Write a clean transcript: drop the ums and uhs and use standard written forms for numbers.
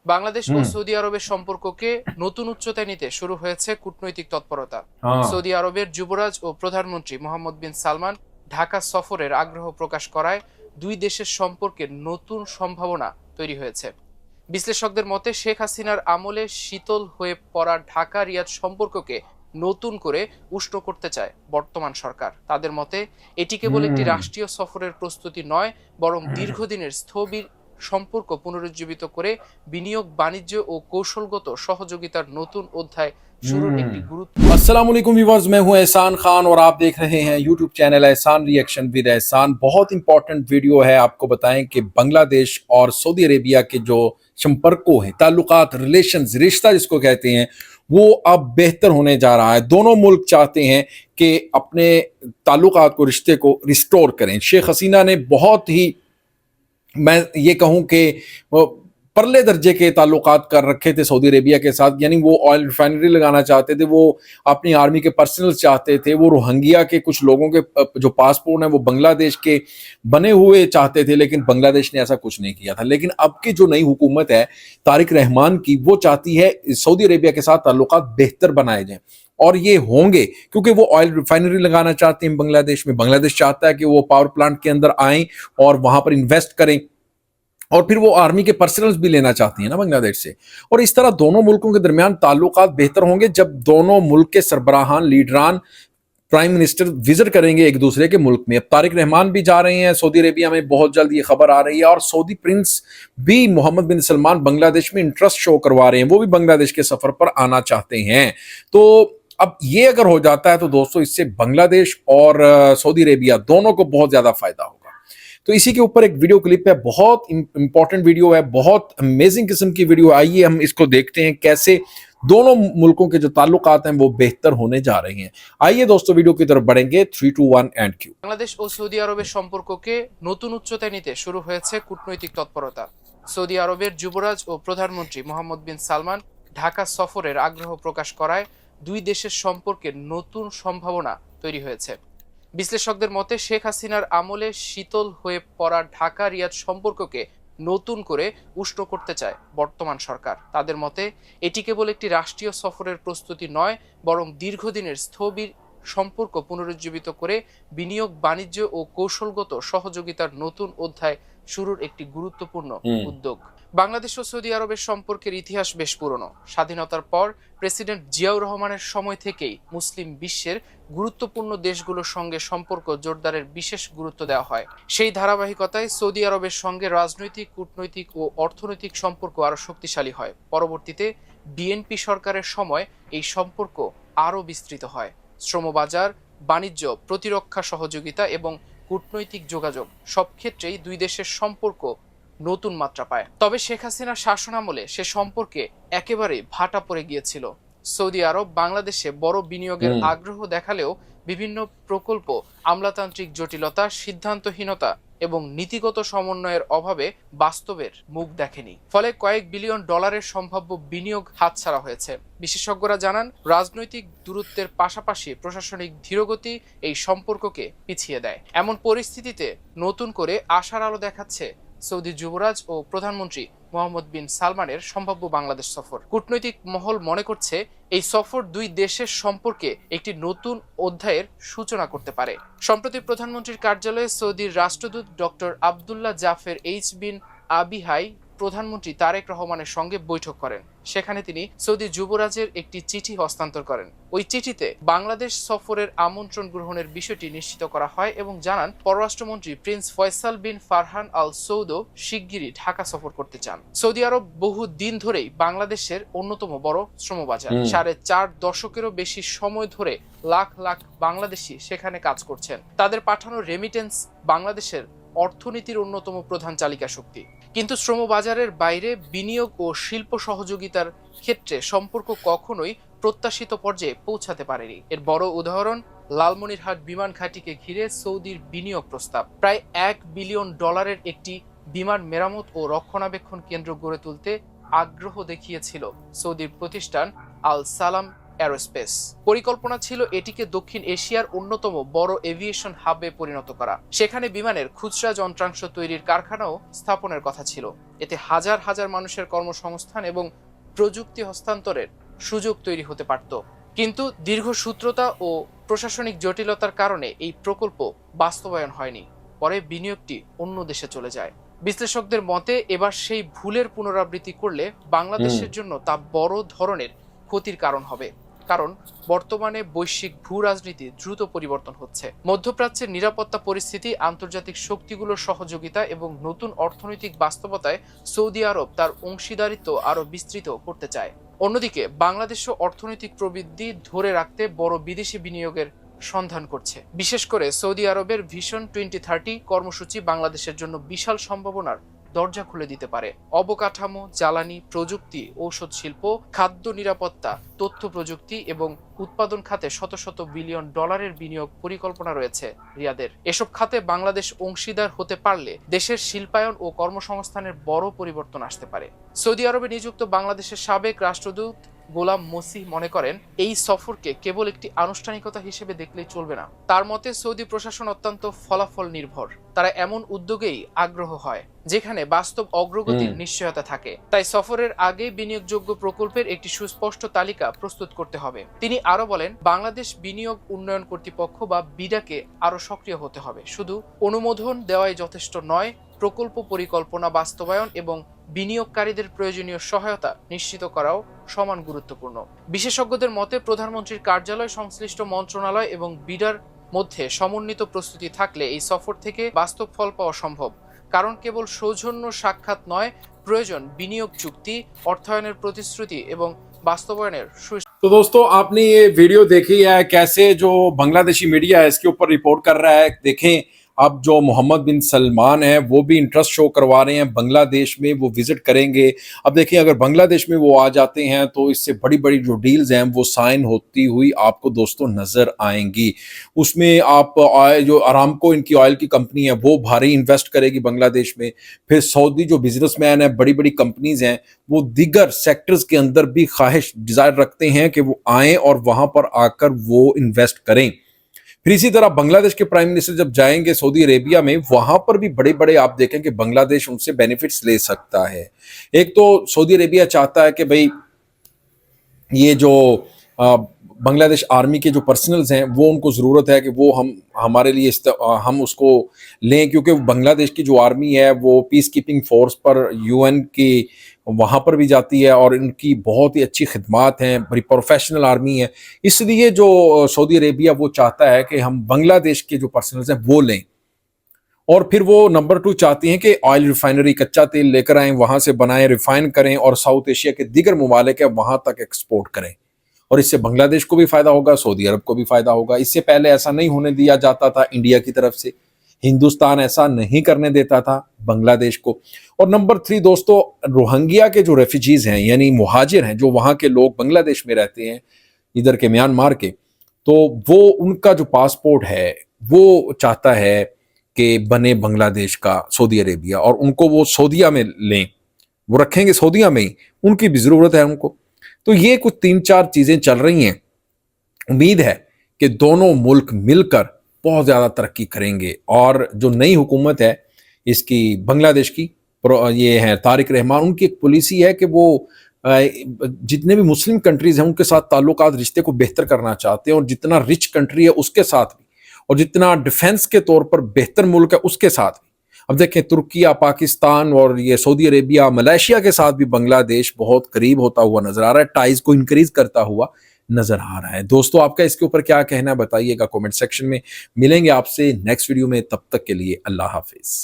বাংলাদেশ ও সৌদি আরবের সম্পর্ককে নতুন উচ্চতায় নিতে শুরু হয়েছে কূটনৈতিক তৎপরতা। সৌদি আরবের যুবরাজ ও প্রধানমন্ত্রী মোহাম্মদ বিন সালমান ঢাকা সফরের আগ্রহ প্রকাশ করায় দুই দেশের সম্পর্কে নতুন সম্ভাবনা তৈরি হয়েছে। বিশ্লেষকদের মতে শেখ হাসিনার আমলে শীতল হয়ে পড়া ঢাকা রিয়াদ সম্পর্ককে নতুন করে উষ্ণ করতে চায় বর্তমান সরকার। তাদের মতে এটি কেবল একটি রাষ্ট্রীয় সফরের প্রস্তুতি নয়, বরং দীর্ঘদিনের স্থবির সম্পর্ক পুনরুজ্জীবিত করে বিনিয়োগ, বাণিজ্য ও কৌশলগত সহযোগিতার নতুন অধ্যায় शुरू एक गुरुत्व। अस्सलाम वालेकुम व्यूअर्स, मैं हूं एहसान खान और आप देख रहे हैं यूट्यूब चैनल एहसान रिएक्शन विद एहसान। बहुत इंपॉर्टेंट वीडियो है। आपको बताएं कि बांग्लादेश और सऊदी अरेबिया के जो संपर्कों हैं, ताल्लुकात, रिलेशंस, रिश्ता जिसको कहते हैं, वो अब बेहतर होने जा रहा है। दोनों मुल्क चाहते हैं कि अपने ताल्लुकात को, रिश्ते को रिस्टोर करें। शेख हसीना ने बहुत ही, मैं ये कहूं कि परले दर्जे के ताल्लुकात कर रखे थे सऊदी अरेबिया के साथ। यानी वो ऑयल रिफाइनरी लगाना चाहते थे, वो अपनी आर्मी के पर्सनल चाहते थे, वो रोहिंग्या के कुछ लोगों के जो पासपोर्ट हैं वो बांग्लादेश के बने हुए चाहते थे, लेकिन बांग्लादेश ने ऐसा कुछ नहीं किया था। लेकिन अब की जो नई हुकूमत है तारिक रहमान की, वो चाहती है सऊदी अरेबिया के साथ ताल्लुकात बेहतर बनाए जाएं, और ये होंगे क्योंकि वो ऑयल रिफाइनरी लगाना चाहते हैं बांग्लादेश में। बांग्लादेश चाहता है कि वो पावर प्लांट के अंदर आएं और वहां पर इन्वेस्ट करें, और फिर वो आर्मी के पर्सनल्स भी लेना चाहती है ना बांग्लादेश से। और इस तरह दोनों मुल्कों के दरमियान ताल्लुकात बेहतर होंगे जब दोनों मुल्क के सरबराहान, लीडरान, प्राइम मिनिस्टर विजिट करेंगे एक दूसरे के मुल्क में। अब तारिक रहमान भी जा रहे हैं सऊदी अरेबिया में, बहुत जल्द ये खबर आ रही है। और सऊदी प्रिंस भी मोहम्मद बिन सलमान बांग्लादेश में इंटरेस्ट शो करवा रहे हैं, वो भी बांग्लादेश के सफर पर आना चाहते हैं। तो अब ये अगर हो जाता है तो दोस्तों, इससे बांग्लादेश और सऊदी अरेबिया दोनों को बहुत ज्यादा फायदा होगा। तो इसी के ऊपर एक वीडियो क्लिप है, बहुत इंपॉर्टेंट वीडियो है, बहुत अमेजिंग किस्म की वीडियो। आइए हम इसको देखते हैं कैसे दोनों मुल्कों के जो ताल्लुकात हैं वो बेहतर होने जा रहे हैं। आइए दोस्तों वीडियो की तरफ बढ़ेंगे। 3, 2, 1 एंड क्यू। বাংলাদেশ ও সৌদি আরবের সম্পর্ককে নতুন উচ্চতায় নিতে শুরু হয়েছে কূটনৈতিক তৎপরতা। সৌদি আরবের যুবরাজ ও প্রধানমন্ত্রী মোহাম্মদ বিন সালমান ঢাকা সফরের আগ্রহ প্রকাশ করায় দুই দেশের সম্পর্কে নতুন সম্ভাবনা তৈরি হয়েছে। বিশ্লেষকদের মতে শেখ হাসিনার আমলে শীতল হয়ে পড়া ঢাকা রিয়াদ সম্পর্ককে নতুন করে উষ্ণ করতে চায় বর্তমান সরকার। তাদের মতে এটি কেবল একটি রাষ্ট্রীয় সফরের প্রস্তুতি নয়, বরং দীর্ঘদিনের স্থবির সম্পর্ক পুনরুজ্জীবিত করে বিনিয়োগ, বাণিজ্য ও কৌশলগত সহযোগিতার নতুন অধ্যায় শুরুর একটি গুরুত্বপূর্ণ উদ্যোগ। বাংলাদেশ ও সৌদি আরবের সম্পর্কের ইতিহাস বেশ পুরনো। স্বাধীনতার পর প্রেসিডেন্ট জিয়াউর রহমানের সময় থেকেই মুসলিম বিশ্বের গুরুত্বপূর্ণ দেশগুলোর সঙ্গে সম্পর্ক জোরদারের বিশেষ গুরুত্ব দেওয়া হয়। সেই ধারাবাহিকতায় সৌদি আরবের সঙ্গে রাজনৈতিক, কূটনৈতিক ও অর্থনৈতিক সম্পর্ক আরও শক্তিশালী হয়। পরবর্তীতে বিএনপি সরকারের সময় এই সম্পর্ক আরও বিস্তৃত হয়। শ্রমবাজার, বাণিজ্য, প্রতিরক্ষা সহযোগিতা এবং কূটনৈতিক যোগাযোগ সব ক্ষেত্রেই দুই দেশের সম্পর্ক নতুন মাত্রা পায়। তবে শেখ হাসিনার শাসনামলে সে সম্পর্কে একেবারেই ভাটা পড়ে গিয়েছিল। সৌদি আরব বাংলাদেশে বড় বিনিয়োগের আগ্রহ দেখালেও বিভিন্ন প্রকল্প, আমলাতান্ত্রিক জটিলতা, সিদ্ধান্তহীনতা এবং নীতিগত সমন্বয়ের অভাবে বাস্তবের মুখ দেখেনি। ফলে কয়েক বিলিয়ন ডলারের সম্ভাব্য বিনিয়োগ হাতছাড়া হয়েছে। বিশেষজ্ঞরা জানান, রাজনৈতিক দূরত্বের পাশাপাশি প্রশাসনিক ধীরগতি এই সম্পর্ককে পিছিয়ে দেয়। এমন পরিস্থিতিতে নতুন করে আশার আলো দেখাচ্ছে সৌদি যুবরাজ ও প্রধানমন্ত্রী মোহাম্মদ বিন সালমানের সম্ভাব্য বাংলাদেশ সফর। কূটনৈতিক মহল মনে করছে এই সফর দুই দেশের সম্পর্কে একটি নতুন অধ্যায়ের সূচনা করতে পারে। সম্প্রতি প্রধানমন্ত্রীর কার্যালয়ে সৌদির রাষ্ট্রদূত ডক্টর আবদুল্লাহ জাফের এইচ বিন আবিহাই প্রধানমন্ত্রী তারেক রহমানের সঙ্গে বৈঠক করেন। সেখানে তিনি সৌদি যুবরাজের একটি চিঠি হস্তান্তর করেন। ওই চিঠিতে বাংলাদেশ সফরের আমন্ত্রণ গ্রহণের বিষয়টি নিশ্চিত করা হয় এবং জানান, পররাষ্ট্রমন্ত্রী প্রিন্স ফয়সাল বিন ফারহান আল সৌদ শিগগিরই ঢাকা সফর করতে চান। সৌদি আরব বহু দিন ধরেই বাংলাদেশের অন্যতম বড় শ্রমবাজার। 4.5 দশকেরও বেশি সময় ধরে লাখ লাখ বাংলাদেশি সেখানে কাজ করছেন। তাদের পাঠানো রেমিটেন্স বাংলাদেশের অর্থনীতির অন্যতম প্রধান চালিকা শক্তি। কিন্তু শ্রমবাজারের বাইরে বিনিয়োগ ও শিল্প সহযোগিতার ক্ষেত্রে সম্পর্ক কখনোই প্রত্যাশিত পর্যায়ে পৌঁছাতে পারেনি। এর বড় উদাহরণ লালমনিরহাট বিমান ঘাঁটিকে ঘিরে সৌদির বিনিয়োগ প্রস্তাব। প্রায় $1 বিলিয়ন একটি বিমান মেরামত ও রক্ষণাবেক্ষণ কেন্দ্র গড়ে তুলতে আগ্রহ দেখিয়েছিল সৌদির প্রতিষ্ঠান আল সালাম এরোস্পেস। পরিকল্পনা ছিল এটিকে দক্ষিণ এশিয়ার অন্যতম বড় এভিয়েশন হাবে পরিণত করা। সেখানে বিমানের খুচরা যন্ত্রাংশ তৈরির কারখানাও স্থাপনের কথা ছিল। এতে হাজার হাজার মানুষের কর্মসংস্থান এবং প্রযুক্তি হস্তান্তরের সুযোগ তৈরি হতে পারত। কিন্তু দীর্ঘসূত্রতা ও প্রশাসনিক জটিলতার কারণে এই প্রকল্প বাস্তবায়ন হয়নি। পরে বিনিয়োগটি অন্য দেশে চলে যায়। বিশ্লেষকদের মতে এবার সেই ভুলের পুনরাবৃত্তি করলে বাংলাদেশের জন্য তা বড় ধরনের ক্ষতির কারণ হবে। কারণ বর্তমানে বৈশ্বিক ভূ রাজনীতি দ্রুত পরিবর্তন হচ্ছে। মধ্যপ্রাচ্যের নিরাপত্তা পরিস্থিতি, আন্তর্জাতিক শক্তিগুলোর সহযোগিতা এবং নতুন অর্থনৈতিক বাস্তবতায় সৌদি আরব তার অংশীদারিত্ব আরও বিস্তৃত করতে চায়। অন্যদিকে বাংলাদেশও অর্থনৈতিক প্রবৃদ্ধি ধরে রাখতে বড় বিদেশি বিনিয়োগের সন্ধান করছে। বিশেষ করে সৌদি আরবের ভিশন 2030 কর্মসূচি বাংলাদেশের জন্য বিশাল সম্ভাবনার দরজা খুলে দিতে পারে। অবকাঠামো, জ্বালানি, প্রযুক্তি, ঔষধ শিল্প, খাদ্য নিরাপত্তা, তথ্য প্রযুক্তি এবং উৎপাদন খাতে শত শত বিলিয়ন ডলারের বিনিয়োগ পরিকল্পনা রয়েছে রিয়াদের। এসব খাতে বাংলাদেশ অংশীদার হতে পারলে দেশের শিল্পায়ন ও কর্মসংস্থানের বড় পরিবর্তন আসতে পারে। সৌদি আরবে নিযুক্ত বাংলাদেশের সাবেক রাষ্ট্রদূত গোলাম মসিহ মনে করেন, এই সফরকে কেবল একটি আনুষ্ঠানিকতা হিসেবে দেখলেই চলবে না। তার মতে সৌদি প্রশাসন অত্যন্ত ফলাফল নির্ভর। তারা এমন উদ্যোগেই আগ্রহ হয় যেখানে বাস্তব অগ্রগতির নিশ্চয়তা থাকে। তাই সফরের আগে বিনিয়োগযোগ্য প্রকল্পের একটি সুস্পষ্ট তালিকা প্রস্তুত করতে হবে। তিনি আরো বলেন, বাংলাদেশ বিনিয়োগ উন্নয়ন কর্তৃপক্ষ বা বিডাকে আরো সক্রিয় হতে হবে। শুধু অনুমোদন দেওয়াই যথেষ্ট নয়, প্রকল্প পরিকল্পনা বাস্তবায়ন এবং বিনিয়োগকারীদের প্রয়োজনীয় সহায়তা নিশ্চিত করাও সমান গুরুত্বপূর্ণ। বিশেষজ্ঞদের মতে প্রধানমন্ত্রীর কার্যালয়, সংশ্লিষ্ট মন্ত্রণালয় এবং বিডার মধ্যে সমন্বিত প্রস্তুতি থাকলে এই সফর থেকে বাস্তব ফল পাওয়া সম্ভব। কারণ কেবল সৌজন্য সাক্ষাৎ নয়, প্রয়োজন বিনিয়োগ চুক্তি, অর্থায়নের প্রতিশ্রুতি এবং বাস্তবায়নের तो दोस्तों आपने ये वीडियो देखी है, कैसे जो बांग्लादेशी मीडिया है इसके ऊपर रिपोर्ट कर रहा है। देखें अब जो मोहम्मद बिन सलमान है वो भी इंटरेस्ट शो करवा रहे हैं बांग्लादेश में, वो विजिट करेंगे। अब देखिए अगर बांग्लादेश में वो आ जाते हैं तो इससे बड़ी बड़ी जो डील्स हैं वो साइन होती हुई आपको दोस्तों नजर आएंगी। उसमें आप जो अरामको इनकी ऑयल की कंपनी है वो भारी इन्वेस्ट करेगी बांग्लादेश में। फिर सऊदी जो बिजनेसमैन है, बड़ी बड़ी कंपनीज हैं, वो दीगर सेक्टर्स के अंदर भी ख्वाहिश डिजायर रखते हैं कि वो आएं और वहां पर आकर वो इन्वेस्ट करें। फिर इसी तरह बांग्लादेश के प्राइम मिनिस्टर जब जाएंगे सऊदी अरेबिया में, वहां पर भी बड़े बड़े आप देखें कि बांग्लादेश उनसे बेनिफिट्स ले सकता है। एक तो सऊदी अरेबिया चाहता है कि भाई ये जो बांग्लादेश आर्मी के जो पर्सनल्स हैं वो उनको ज़रूरत है कि वो हमारे लिए हम उसको लें, क्योंकि बांग्लादेश की जो आर्मी है वो पीस कीपिंग फोर्स पर यूएन की वहाँ पर भी जाती है और इनकी बहुत ही अच्छी खिदमात हैं, बड़ी प्रोफेशनल आर्मी है। इसलिए जो सऊदी अरेबिया वो चाहता है कि हम बांग्लादेश के जो पर्सनल्स हैं वो लें। और फिर वो नंबर 2 चाहती हैं कि ऑयल रिफाइनरी, कच्चा तेल लेकर आएं, वहाँ से बनाएं, रिफाइन करें और साउथ एशिया के दीगर ममालिक है वहाँ तक एक्सपोर्ट करें। और इससे बांग्लादेश को भी फायदा होगा, सऊदी अरब को भी फायदा होगा। इससे पहले ऐसा नहीं होने दिया जाता था इंडिया की तरफ से, हिंदुस्तान ऐसा नहीं करने देता था बांग्लादेश को। और नंबर 3 दोस्तों, रोहिंग्या के जो रेफ्यूजीज हैं यानी मुहाजिर हैं, जो वहाँ के लोग बांग्लादेश में रहते हैं इधर के म्यांमार के, तो वो उनका जो पासपोर्ट है वो चाहता है कि बने बांग्लादेश का सऊदी अरेबिया, और उनको वो सऊदीया में लें, वो रखेंगे सऊदीया में ही, उनकी भी ज़रूरत है उनको। तो ये कुछ 3-4 चीज़ें चल रही हैं। उम्मीद है कि दोनों मुल्क मिलकर बहुत ज़्यादा तरक्की करेंगे। और जो नई हुकूमत है इसकी बांग्लादेश की, ये है तारिक रहमान, उनकी एक पॉलिसी है कि वो जितने भी मुस्लिम कंट्रीज़ हैं उनके साथ ताल्लुकात, रिश्ते को बेहतर करना चाहते हैं, और जितना रिच कंट्री है उसके साथ भी, और जितना डिफेंस के तौर पर बेहतर मुल्क है उसके साथ भी। अब देखें तुर्किया, पाकिस्तान और ये सऊदी अरेबिया, मलेशिया के साथ भी बांग्लादेश बहुत करीब होता हुआ नजर आ रहा है, टाइज को इंक्रीज करता हुआ नजर आ रहा है। दोस्तों आपका इसके ऊपर क्या कहना है बताइएगा कमेंट सेक्शन में। मिलेंगे आपसे नेक्स्ट वीडियो में, तब तक के लिए अल्लाह हाफिज।